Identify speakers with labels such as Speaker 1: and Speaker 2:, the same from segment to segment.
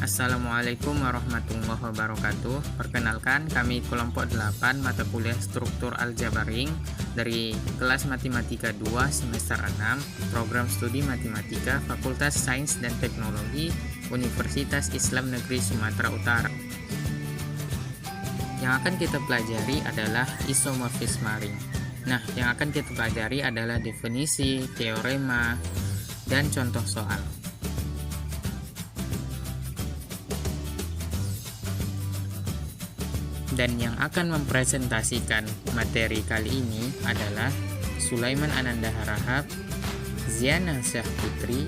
Speaker 1: Assalamualaikum warahmatullahi wabarakatuh. Perkenalkan, kami kelompok 8 mata kuliah struktur aljabar ring dari kelas Matematika 2 semester 6, program studi Matematika Fakultas Sains dan Teknologi Universitas Islam Negeri Sumatera Utara. Yang akan kita pelajari adalah isomorfisme ring. Nah, yang akan kita pelajari adalah definisi, teorema, dan contoh soal. Dan yang akan mempresentasikan materi kali ini adalah Sulaiman Ananda Harahap, Ziana Syahputri,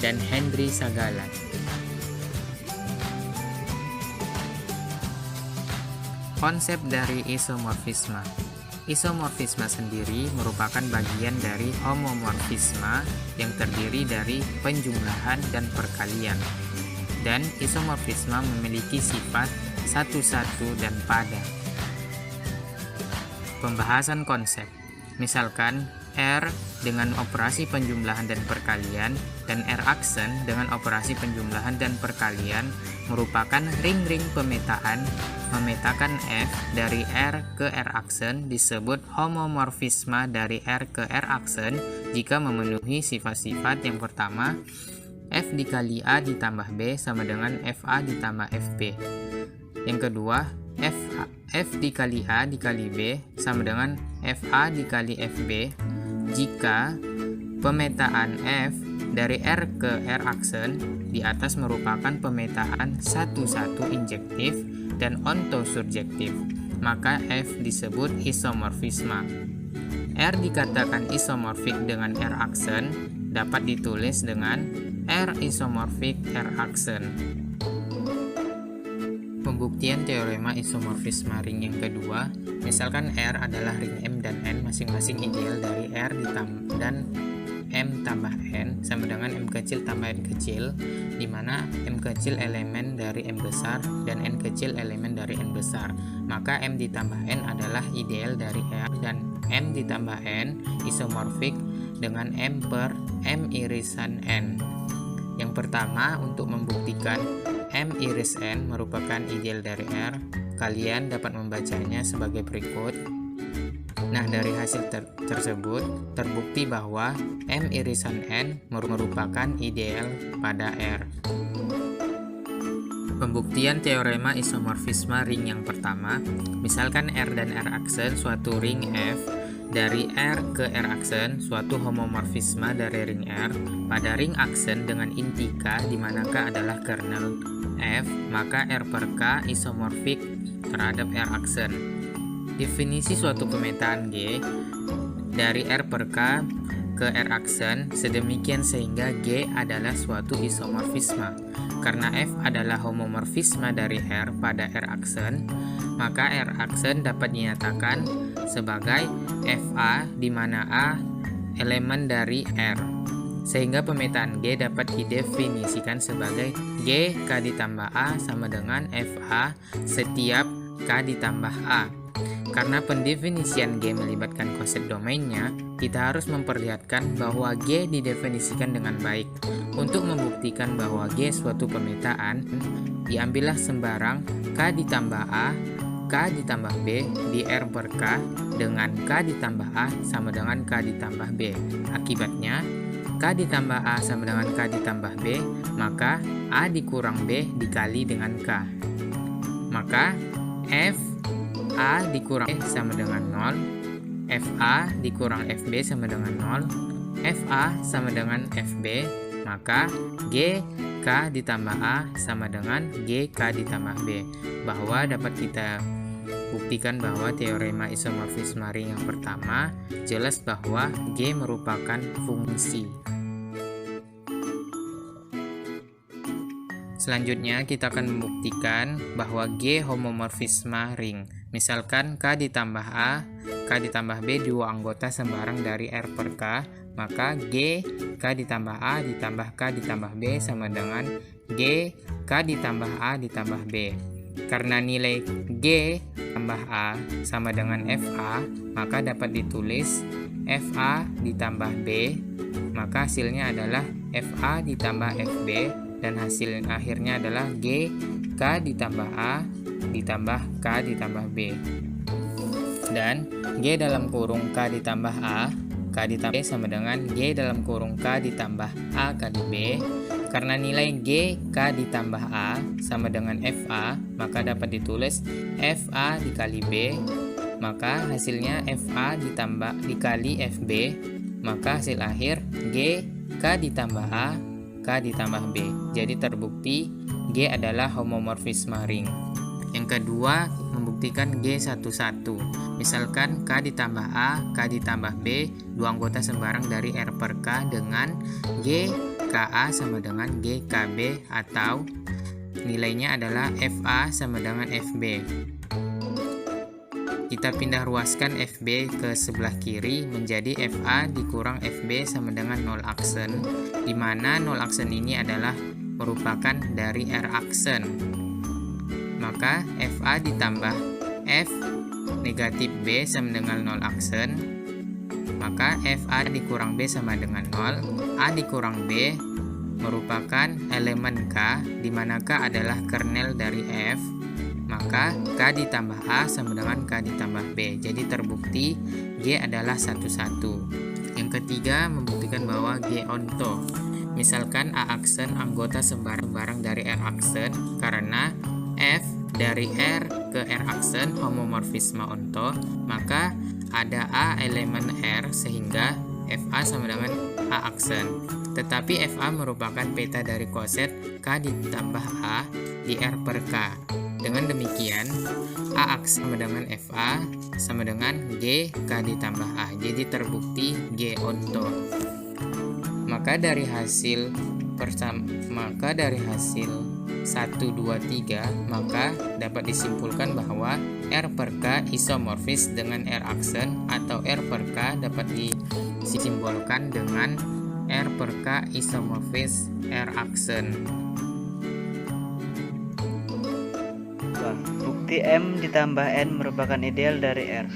Speaker 1: dan Hendri Sagalan. Konsep dari isomorfisme. Isomorfisme sendiri merupakan bagian dari homomorfisme yang terdiri dari penjumlahan dan perkalian. Dan isomorfisme memiliki sifat satu-satu dan pada. Pembahasan konsep. Misalkan R dengan operasi penjumlahan dan perkalian dan R aksen dengan operasi penjumlahan dan perkalian merupakan ring-ring pemetaan. Memetakan F dari R ke R aksen disebut homomorfisme dari R ke R aksen jika memenuhi sifat-sifat yang pertama, F dikali A ditambah B sama dengan FA ditambah FB. Yang kedua, F dikali A dikali B sama dengan FA dikali FB jika pemetaan F dari R ke R aksen di atas merupakan pemetaan satu-satu injektif dan ontosurjektif, maka F disebut isomorfisme. R dikatakan isomorfik dengan R aksen dapat ditulis dengan R isomorfik R aksen. Pembuktian teorema isomorfisme ring yang kedua, misalkan R adalah ring M dan N masing-masing ideal dari R dan M tambah N sama dengan M kecil tambah N kecil, di mana M kecil elemen dari M besar dan N kecil elemen dari N besar. Maka M ditambah N adalah ideal dari R dan M ditambah N isomorfik dengan M per M irisan N. Yang pertama, untuk membuktikan M iris N merupakan ideal dari R, kalian dapat membacanya sebagai berikut. Nah, dari hasil tersebut terbukti bahwa M irisan N merupakan ideal pada R. Pembuktian teorema isomorfisme ring yang pertama, misalkan R dan R aksen suatu ring F, dari R ke R aksen suatu homomorfisme dari ring R pada ring aksen dengan inti K di mana K adalah kernel F, maka R per K isomorfik terhadap R aksen. Definisi suatu pemetaan G dari R per K ke R aksen sedemikian sehingga G adalah suatu isomorfisme. Karena F adalah homomorfisme dari R pada R aksen, maka R aksen dapat dinyatakan sebagai FA di mana A elemen dari R. Sehingga pemetaan G dapat didefinisikan sebagai G K ditambah A sama dengan FA setiap K ditambah A. Karena pendefinisian G melibatkan konsep domainnya, kita harus memperlihatkan bahwa G didefinisikan dengan baik. Untuk membuktikan bahwa G suatu pemetaan, diambillah sembarang K ditambah A, K ditambah B di R per K dengan K ditambah A sama dengan K ditambah B. Akibatnya, K ditambah A sama dengan K ditambah B, maka A dikurang B dikali dengan K. Maka F A dikurang E sama dengan 0, FA dikurang FB sama dengan 0, FA sama dengan FB, maka G K ditambah A sama dengan G K ditambah B. Bahwa dapat kita buktikan bahwa teorema isomorfisme ring yang pertama jelas bahwa G merupakan fungsi. Selanjutnya kita akan membuktikan bahwa G homomorfisme ring. Misalkan K ditambah A, K ditambah B dua anggota sembarang dari R per K, maka G K ditambah A ditambah K ditambah B sama dengan G K ditambah A ditambah B. Karena nilai G tambah A sama dengan FA, maka dapat ditulis FA ditambah B, maka hasilnya adalah FA ditambah FB dan hasil akhirnya adalah G K ditambah A ditambah K ditambah B. Dan G dalam kurung K ditambah A, K ditambah B sama dengan G dalam kurung K ditambah A kali B. Karena nilai G K ditambah A sama dengan FA, maka dapat ditulis FA dikali B, maka hasilnya FA dikali FB, maka hasil akhir G K ditambah A, K ditambah B. Jadi terbukti G adalah homomorfisme ring. Yang kedua, membuktikan G11. Misalkan K ditambah A, K ditambah B, dua anggota sembarang dari R per K dengan G KA sama dengan G KB atau nilainya adalah FA sama dengan FB. Kita pindah ruaskan FB ke sebelah kiri menjadi FA dikurang FB sama dengan 0 aksen, di mana 0 aksen ini adalah merupakan dari R aksen. Maka FA ditambah F negatif B sama dengan 0 aksen, maka FA dikurang B sama dengan 0. A dikurang B merupakan elemen K, di mana K adalah kernel dari F, maka K ditambah A sama dengan K ditambah B. Jadi terbukti G adalah 1, 1. Yang ketiga, membuktikan bahwa G onto. Misalkan A aksen anggota sembarang dari R aksen, karena F dari R ke R aksen homomorfisme onto, maka ada A elemen R sehingga FA sama dengan A aksen. Tetapi FA merupakan peta dari koset K ditambah A di R per K. Dengan demikian, A aksen sama dengan FA sama dengan G K ditambah A. Jadi terbukti G onto. Maka dari hasil 1, 2, 3, maka dapat disimpulkan bahwa R per K isomorfis dengan R aksen, atau R per K dapat disimbolkan dengan R per K isomorfis R aksen.
Speaker 2: Bukti M ditambah N merupakan ideal dari R.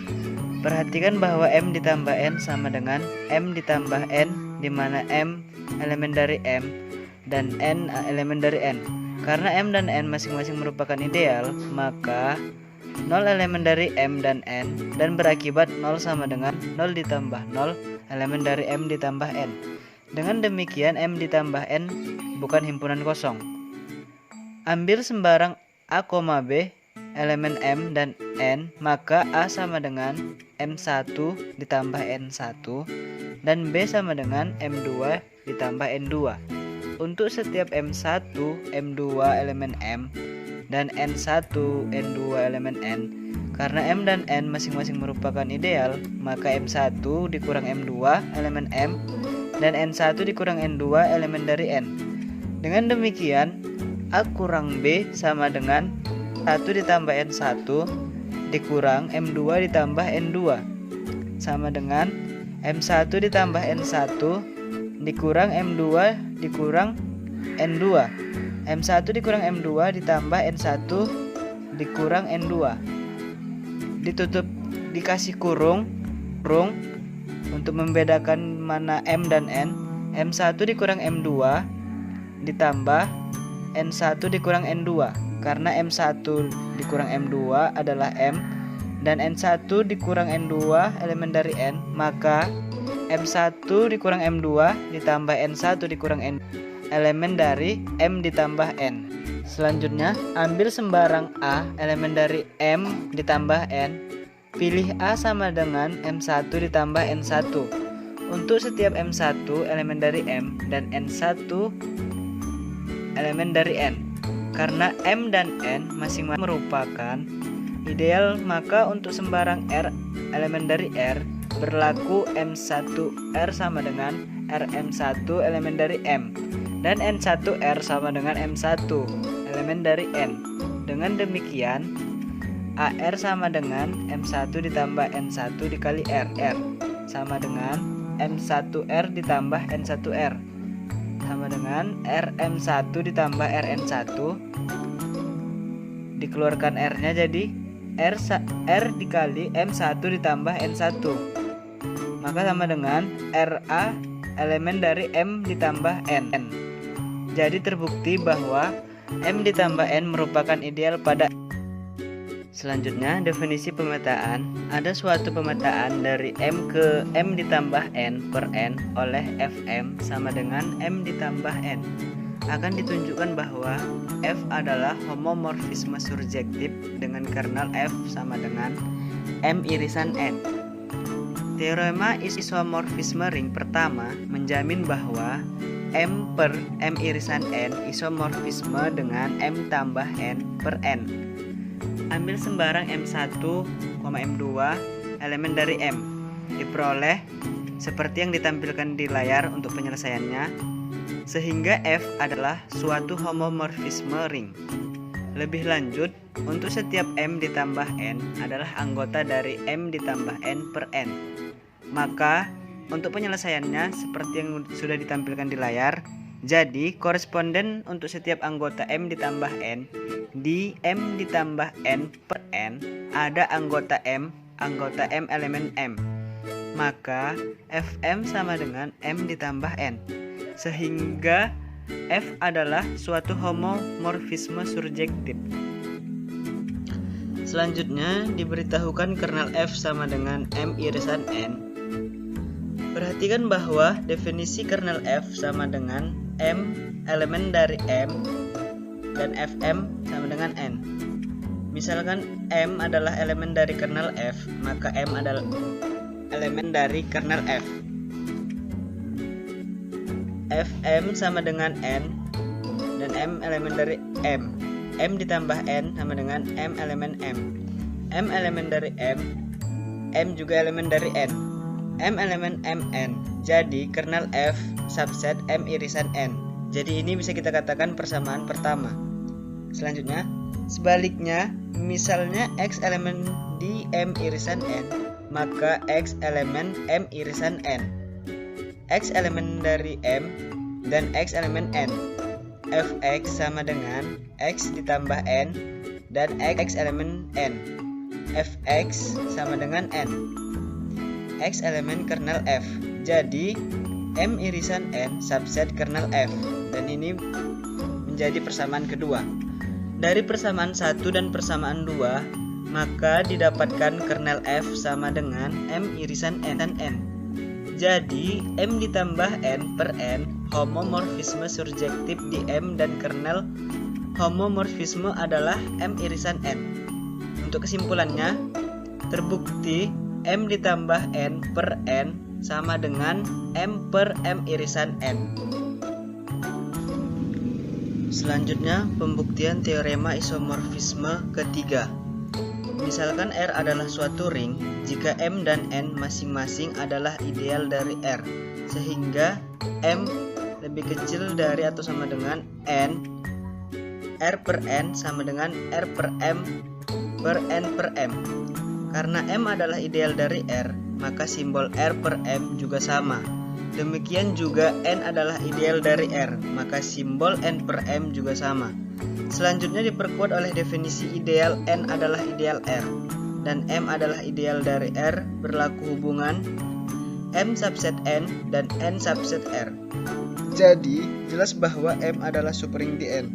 Speaker 2: Perhatikan bahwa M ditambah N sama dengan M ditambah N, di mana M elemen dari M dan N elemen dari N. Karena M dan N masing-masing merupakan ideal, maka 0 elemen dari M dan N, dan berakibat 0 sama dengan 0 ditambah 0 elemen dari M ditambah N. Dengan demikian M ditambah N bukan himpunan kosong. Ambil sembarang A, B elemen M dan N, maka A sama dengan M1 ditambah N1 dan B sama dengan M2 ditambah N2. Untuk setiap M1, M2 elemen M dan N1, N2 elemen N, karena M dan N masing-masing merupakan ideal, maka M1 dikurang M2 elemen M dan N1 dikurang N2 elemen dari N. Dengan demikian, A kurang B sama dengan 1 ditambah N1 dikurang M2 ditambah N2 sama dengan M1 ditambah N1 dikurang M2 dikurang N2. M1 dikurang M2 ditambah N1 dikurang N2. Ditutup, dikasih kurung untuk membedakan mana M dan N. M1 dikurang M2 ditambah N1 dikurang N2. Karena M1 dikurang M2 adalah M dan N1 dikurang N2 elemen dari N, maka M1 dikurang M2 ditambah N1 dikurang N elemen dari M ditambah N. Selanjutnya, ambil sembarang A elemen dari M ditambah N. Pilih A sama dengan M1 ditambah N1. Untuk setiap M1 elemen dari M dan N1 elemen dari N. Karena M dan N masing-masing merupakan ideal, maka untuk sembarang R elemen dari R berlaku M1R sama dengan RM1 elemen dari M dan N1R sama dengan M1 elemen dari N. Dengan demikian, AR sama dengan M1 ditambah N1 dikali R sama dengan M1R ditambah N1R sama dengan RM1 ditambah RN1, dikeluarkan R-nya jadi R dikali M1 ditambah N1, maka sama dengan RA elemen dari M ditambah N. Jadi terbukti bahwa M ditambah N merupakan ideal pada. Selanjutnya, definisi pemetaan. Ada suatu pemetaan dari M ke M ditambah N per N oleh Fm sama dengan M ditambah N. Akan ditunjukkan bahwa F adalah homomorfisme surjektif dengan kernel F sama dengan M irisan N. Teorema isomorfisme ring pertama menjamin bahwa M per M irisan N isomorfisme dengan M tambah N per N. Ambil sembarang M1, M2 elemen dari M. Diperoleh seperti yang ditampilkan di layar untuk penyelesaiannya, sehingga F adalah suatu homomorfisme ring. Lebih lanjut, untuk setiap M ditambah N adalah anggota dari M ditambah N per N. Maka, untuk penyelesaiannya seperti yang sudah ditampilkan di layar, jadi koresponden untuk setiap anggota M ditambah N di M ditambah N per N ada anggota M elemen M. Maka Fm sama dengan M ditambah N, sehingga F adalah suatu homomorfisme surjektif. Selanjutnya diberitahukan kernel F sama dengan M irisan N. Perhatikan bahwa definisi kernel F sama dengan M elemen dari M dan Fm sama dengan N. Misalkan M adalah elemen dari kernel F, maka M adalah elemen dari kernel F. Fm sama dengan N dan M elemen dari M. M ditambah N sama dengan M elemen M. M elemen dari M juga elemen dari N. M elemen Mn. Jadi kernel F subset M irisan N. Jadi ini bisa kita katakan persamaan pertama. Selanjutnya, sebaliknya, misalnya X elemen di M irisan N, maka X elemen M irisan N. X elemen dari M dan X elemen N. Fx sama dengan X ditambah N dan X elemen N. Fx sama dengan N. X elemen kernel F. Jadi M irisan N subset kernel F. Dan ini menjadi persamaan kedua. Dari persamaan 1 dan persamaan 2, maka didapatkan kernel F sama dengan M irisan N dan N. Jadi M ditambah N per N homomorfisme surjektif di M dan kernel homomorfisme adalah M irisan N. Untuk kesimpulannya, terbukti M ditambah N per N sama dengan M per M irisan N. Selanjutnya, pembuktian teorema isomorfisme ketiga. Misalkan R adalah suatu ring jika M dan N masing-masing adalah ideal dari R, sehingga M lebih kecil dari atau sama dengan N. R per N sama dengan R per M per N per M. Karena M adalah ideal dari R, maka simbol R per M juga sama. Demikian juga N adalah ideal dari R, maka simbol N per M juga sama. Selanjutnya diperkuat oleh definisi ideal N adalah ideal R, dan M adalah ideal dari R berlaku hubungan M subset N dan N subset R. Jadi, jelas bahwa M adalah subring di N.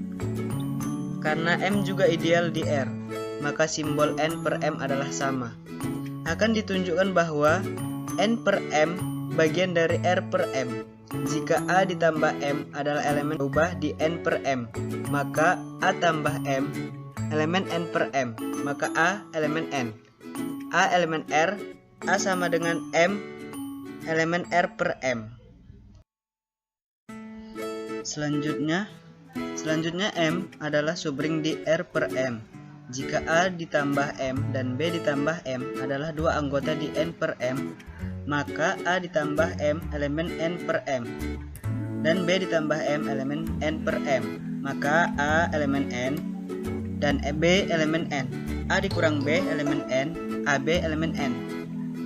Speaker 2: Karena M juga ideal di R, maka simbol N per M adalah sama. Akan ditunjukkan bahwa N per M bagian dari R per M. Jika A ditambah M adalah elemen berubah di N per M, maka A tambah M elemen N per M, maka A elemen N. A elemen R, A sama dengan M elemen R per M. Selanjutnya M adalah subring di R per M. Jika A ditambah M dan B ditambah M adalah dua anggota di N per M, maka A ditambah M elemen N per M dan B ditambah M elemen N per M, maka A elemen N dan B elemen N. A dikurang B elemen N, AB elemen N.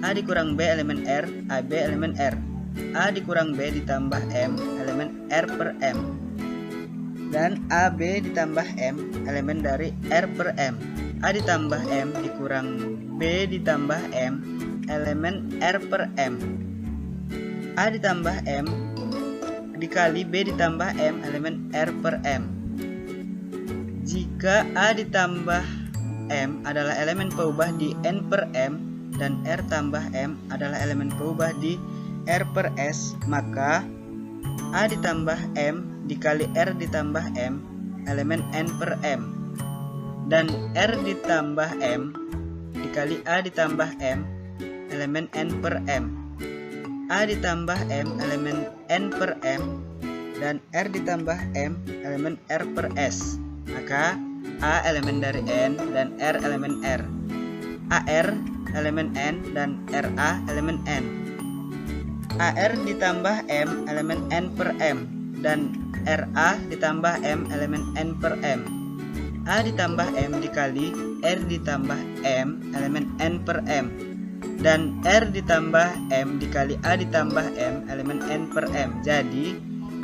Speaker 2: A dikurang B elemen R, AB elemen R. A dikurang B ditambah M elemen R per M, dan AB ditambah M elemen dari R per M. A ditambah M dikurang B ditambah M elemen R per M. A ditambah M dikali B ditambah M elemen R per M. Jika A ditambah M adalah elemen peubah di N per M dan R tambah M adalah elemen peubah di R per S, maka A ditambah M dikali R ditambah M elemen N per M, dan R ditambah M dikali A ditambah M elemen N per M. A ditambah M elemen N per M dan R ditambah M elemen R per S, maka A elemen dari N dan R elemen R, AR elemen N dan RA elemen N. AR ditambah M elemen N per M dan RA ditambah M elemen N per M. A ditambah M dikali R ditambah M elemen N per M, dan R ditambah M dikali A ditambah M elemen N per M. Jadi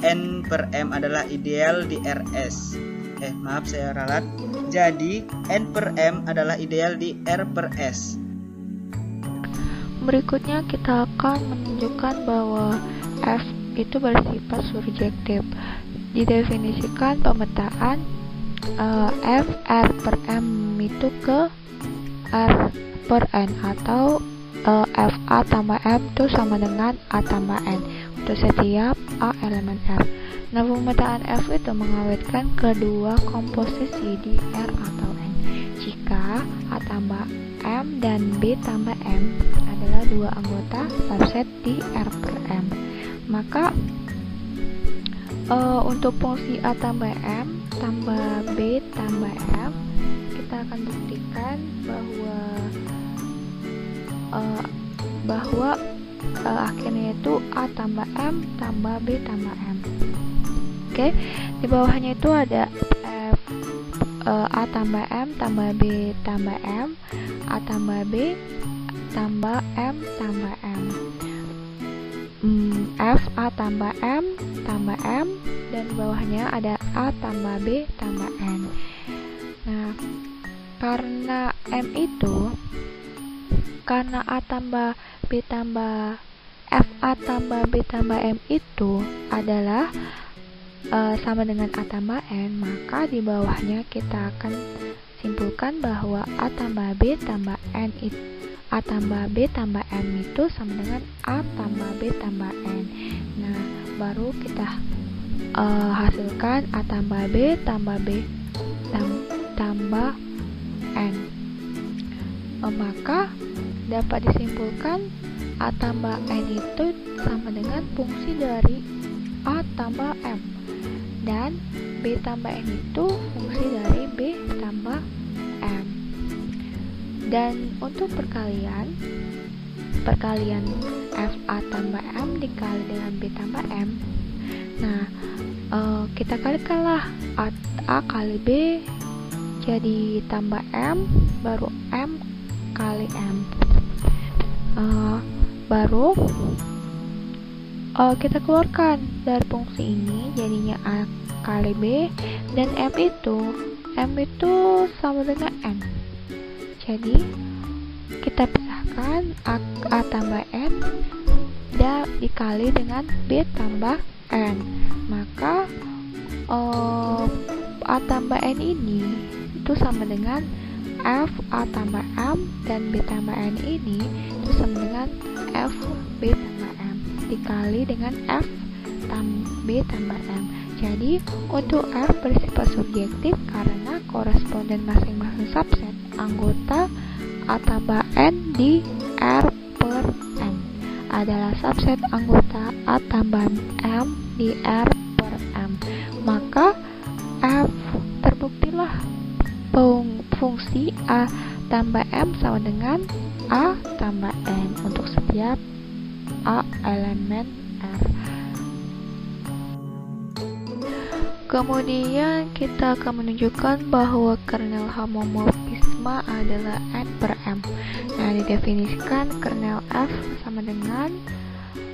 Speaker 2: N per M adalah ideal di RS. Maaf saya ralat. Jadi N per M adalah ideal di R per S.
Speaker 3: Berikutnya kita akan menunjukkan bahwa F itu bersifat surjektif. Didefinisikan pemetaan F R per M itu ke R per N, atau F A tambah M itu sama dengan A tambah N untuk setiap A elemen R. Nah, pemetaan F itu mengawetkan kedua komposisi di R atau N jika A tambah M dan B tambah M adalah dua anggota subset di R per M. Maka untuk fungsi A tambah M tambah B tambah M, kita akan buktikan bahwa akhirnya itu A tambah M tambah B tambah M. Oke, di bawahnya itu ada F A tambah M tambah B tambah M, A tambah B tambah M tambah M, F A tambah M tambah M, dan di bawahnya ada A tambah B tambah N. Nah, karena A tambah B tambah F A tambah B tambah M itu adalah sama dengan A tambah N, maka di bawahnya kita akan simpulkan bahwa A tambah B tambah N itu A tambah B tambah M itu sama dengan A tambah B tambah N. Nah, baru kita hasilkan A tambah B tambah B tambah N. Maka dapat disimpulkan A tambah N itu sama dengan fungsi dari A tambah M, dan B tambah N itu fungsi dari B tambah M. Dan untuk perkalian F A tambah M dikali dengan B tambah M, nah kita kalikanlah A kali B jadi tambah M baru M kali M, baru kita keluarkan dari fungsi ini jadinya A kali B, dan M itu sama dengan N. Jadi kita pisahkan A tambah N dan dikali dengan B tambah N, maka A tambah N ini itu sama dengan F A tambah M, dan B tambah N ini itu sama dengan F B tambah M dikali dengan F B tambah M. Jadi untuk F bersifat subjektif karena koresponden masing-masing subset anggota A tambah N di R per M adalah subset anggota A tambah M di R per M. Maka F terbuktilah fungsi A tambah M sama dengan A tambah N untuk setiap A elemen R. Kemudian kita akan menunjukkan bahwa kernel homomorfisme adalah N per M. Nah, didefinisikan kernel F sama dengan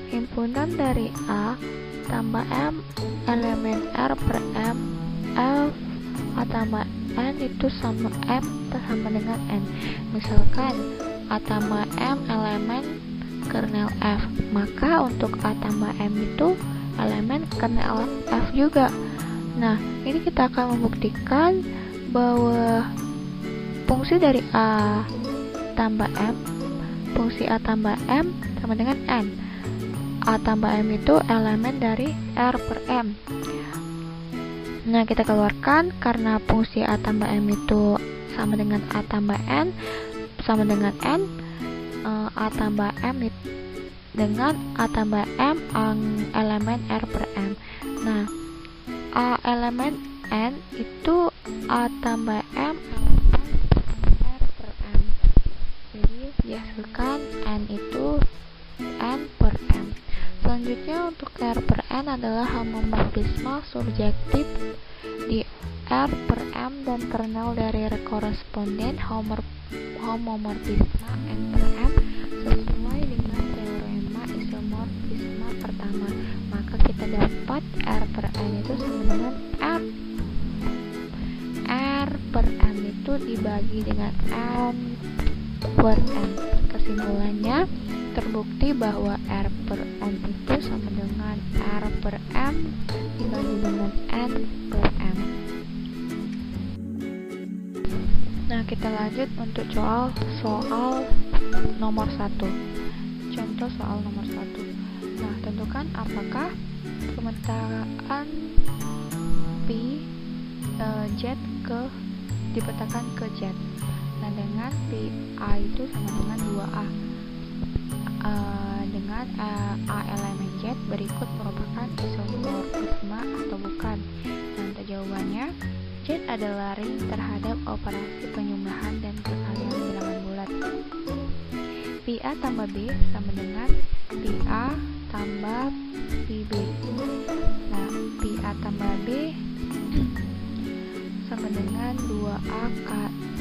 Speaker 3: himpunan dari A tambah M elemen R per M, F A tambah N itu sama M sama dengan N. Misalkan A tambah M elemen kernel F, maka untuk A tambah M itu elemen kernel F juga. Nah, ini kita akan membuktikan bahwa fungsi dari A tambah M, fungsi A tambah M sama dengan N. A tambah M itu elemen dari R per M. Nah, kita keluarkan karena fungsi A tambah M itu sama dengan A tambah N sama dengan N. A tambah M dengan A tambah M elemen R per M. Nah, A elemen N itu A tambah M elemen R per M. Jadi dihasilkan N itu N per M. Selanjutnya untuk R per N adalah homomorfisme surjektif di R per M dan kernel dari koresponden homomorfisme N per M sesuai dengan teorema isomorfisme pertama. Maka kita dapat R per N itu sama dengan R per M itu dibagi dengan N per M. Kesimpulannya, terbukti bahwa R per M itu sama dengan R per M dibagi dengan N per M. Nah, kita lanjut untuk soal nomor 1. Contoh soal nomor 1. Nah, tentukan apakah pemetaan Z dipetakan ke Z. Nah, dengan A itu sama dengan 2A. Dengan A elemen Z berikut merupakan isomorfisme atau bukan. Nah, untuk jawabannya, Z adalah ring terhadap operasi penyumahan dan perkalian bilangan bulat. PA tambah B sama dengan PA tambah PB. Nah, PA tambah B sama dengan 2A tambah B.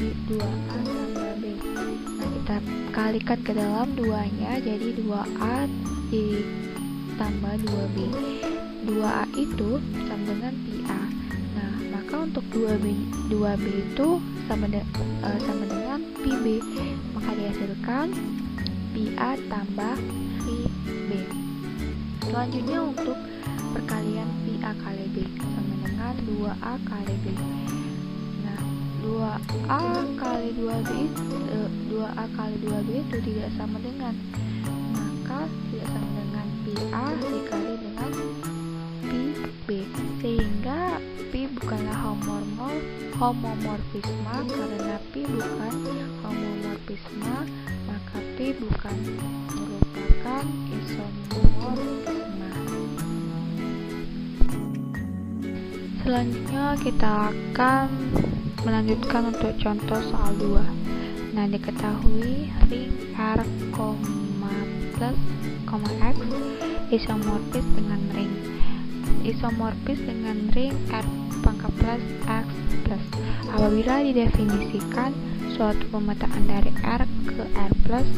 Speaker 3: Nah, kita kalikan ke dalam 2-nya, jadi 2A ditambah 2B. 2A itu sama dengan PA. Nah, maka untuk 2B itu sama dengan PB. Maka dihasilkan PA tambah PB. Selanjutnya untuk perkalian PA kali B sama dengan 2A kali B. Nah, 2A kali 2B itu tidak sama dengan, maka tidak sama dengan PA dikali dengan PB, sehingga P bukanlah homomorfisme. Karena P bukan homomorfisme, maka P bukan merupakan isomorfisme. Selanjutnya kita akan melanjutkan untuk contoh soal 2. Nah, diketahui ring R, plus, X isomorfis dengan ring R pangkat plus X plus apabila didefinisikan suatu pemetaan dari R ke R plus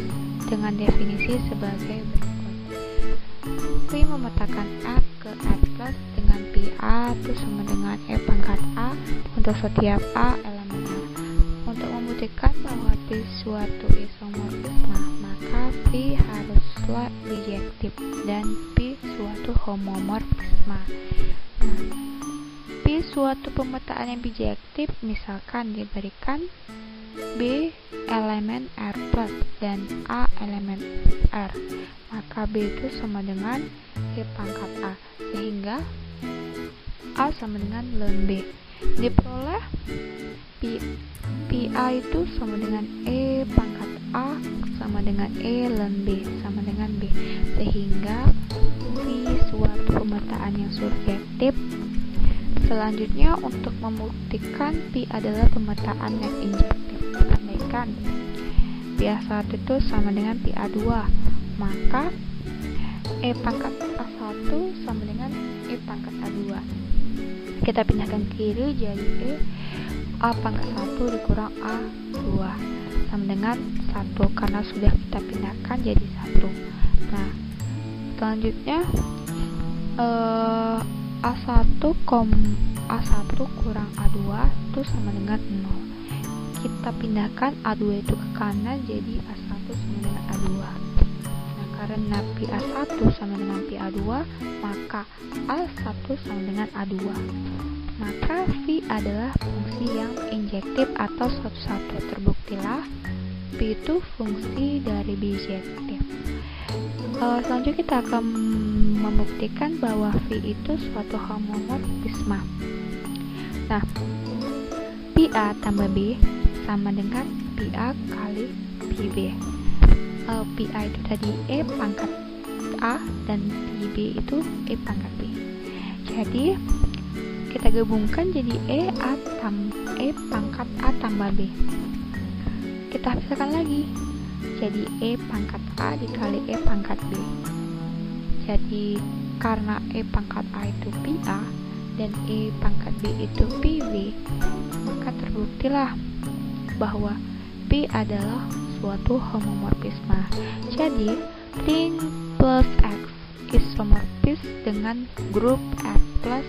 Speaker 3: dengan definisi sebagai berikut. P memetakan R ke R plus dengan PA itu sama dengan E pangkat A untuk setiap A elemen R. Untuk membuktikan bahwa P suatu isomorfisme, maka P haruslah bijektif dan P suatu homomorfisme. Nah, P suatu pemetaan yang bijektif misalkan diberikan B elemen R plus dan A elemen R, maka B itu sama dengan E pangkat A, sehingga A sama dengan ln B. Diperoleh PA itu sama dengan E pangkat A sama dengan E ln B sama dengan B, sehingga P suatu pemetaan yang surjektif. Selanjutnya, untuk membuktikan P adalah pemetaan yang injektif, andaikan PA1 itu sama dengan PA2, maka E pangkat A1 sama dengan E pangkat A2. Kita pindahkan ke kiri, jadi E A pangkat 1 dikurang A2 sama dengan 1, karena sudah kita pindahkan jadi 1. Nah, selanjutnya A1 kurang A2 itu sama dengan 0. Kita pindahkan A2 itu ke kanan, jadi A1 sama dengan A2. Nah, Karena PA1 sama dengan PA2, maka A1 sama dengan A2. Maka V adalah fungsi yang injektif atau satu-satu. Terbuktilah V itu fungsi dari bijektif. Selanjutnya kita akan membuktikan bahwa V itu suatu homomorfisme. Nah, PA tambah B sama dengan PA kali PB. PA itu tadi E pangkat A dan PB itu E pangkat B. Jadi kita gabungkan jadi E pangkat A tambah B. Kita hasilkan lagi jadi E pangkat A dikali E pangkat B. Jadi karena E pangkat A itu PA dan E pangkat B itu PB, maka terbuktilah bahwa B adalah suatu homomorfisme. Jadi ring plus X isomorfis dengan grup F plus